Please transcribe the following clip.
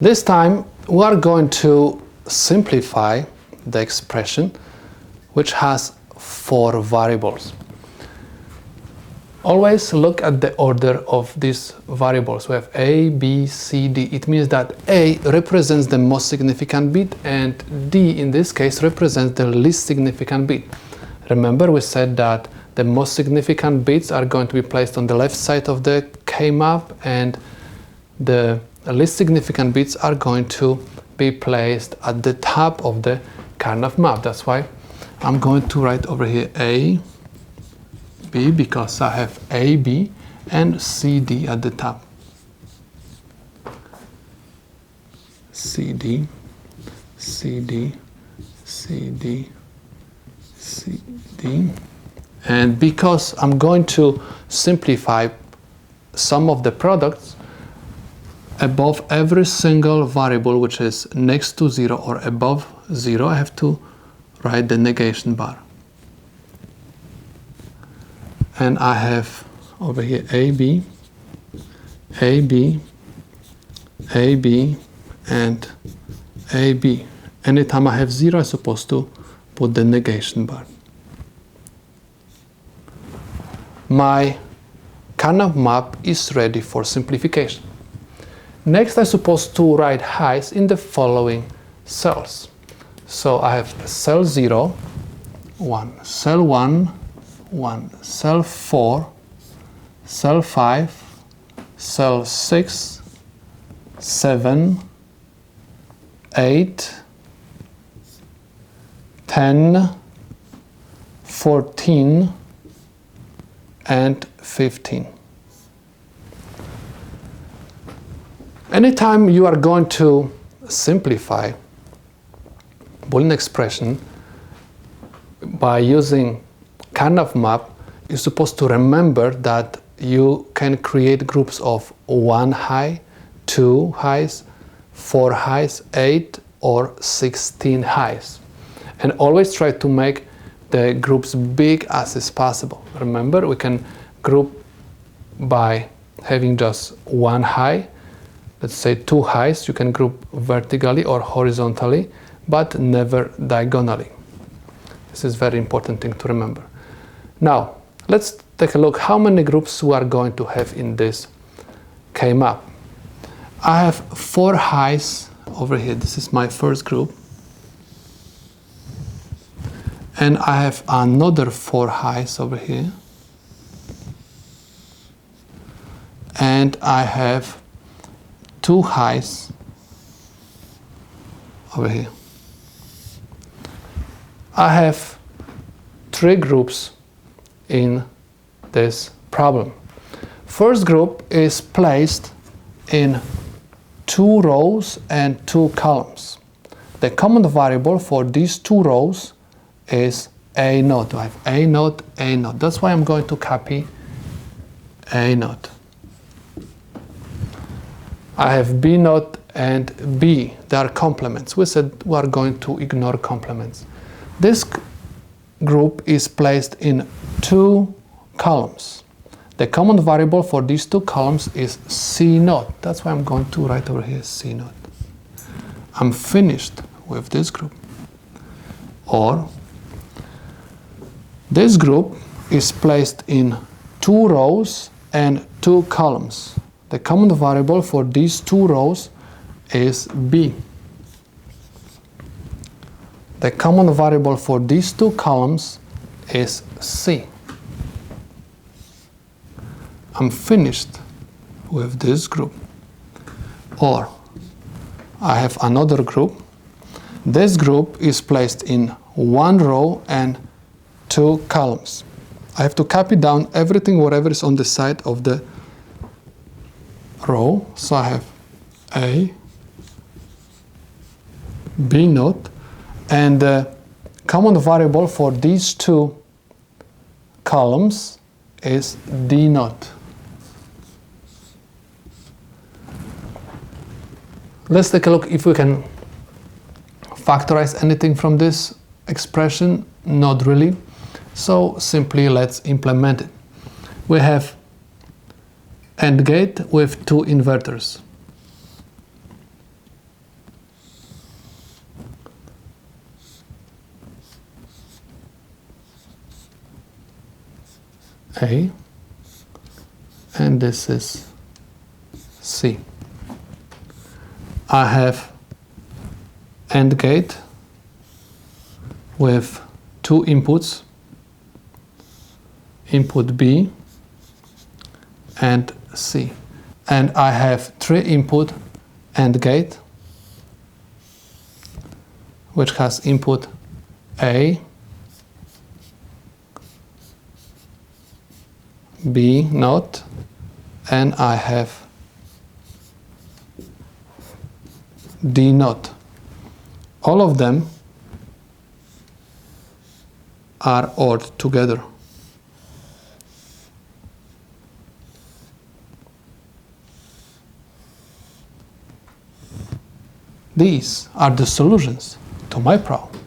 This time we are going to simplify the expression which has 4 variables. Always look at the order of these variables. We have A, B, C, D. It means that A represents the most significant bit and D in this case represents the least significant bit. Remember, we said that the most significant bits are going to be placed on the left side of the K-map and the least significant bits are going to be placed at the top of the Karnaugh map. That's why I'm going to write over here A, B, because I have A, B and C, D at the top. C, D, C, D, C, D, C, D. And because I'm going to simplify some of the products, above every single variable which is next to 0 or above 0, I have to write the negation bar. And I have over here AB, AB, AB, and AB. Anytime I have 0, I'm supposed to put the negation bar. My Karnaugh map is ready for simplification. Next, I'm supposed to write highs in the following cells. So I have cell 0, 1, cell 1, 1, cell 4, cell 5, cell 6, 7, 8, 10, 14, and 15. Anytime you are going to simplify Boolean expression by using Karnaugh map, you're supposed to remember that you can create groups of 1 high, 2 highs, 4 highs, 8 or 16 highs. And always try to make the groups big as is possible. Remember, we can group by having just 1 high. Let's say 2 highs, you can group vertically or horizontally, but never diagonally. This is a very important thing to remember. Now, let's take a look how many groups we are going to have in this K-map. I have 4 highs over here. This is my first group. And I have another 4 highs over here. And I have 2 highs over here. I have 3 groups in this problem. First group is placed in 2 rows and 2 columns. The common variable for these 2 rows is A naught. I have A naught, A naught. That's why I'm going to copy A naught. I have B naught and B. They are complements. We said we are going to ignore complements. This group is placed in 2 columns. The common variable for these 2 columns is C naught. That's why I'm going to write over here C naught. I'm finished with this group. Or this group is placed in 2 rows and 2 columns. The common variable for these 2 rows is B. The common variable for these 2 columns is C. I'm finished with this group. Or I have another group. This group is placed in 1 row and 2 columns. I have to copy down everything whatever is on the side of the row. So I have A, B naught, and the common variable for these 2 columns is D naught. Let's take a look if we can factorize anything from this expression. Not really. So simply let's implement it. We have AND gate with 2 inverters. A, and this is C. I have AND gate with two inputs, input B and C. And I have three input AND gate, which has input A, B not, and I have D not. All of them are ORed together. These are the solutions to my problem.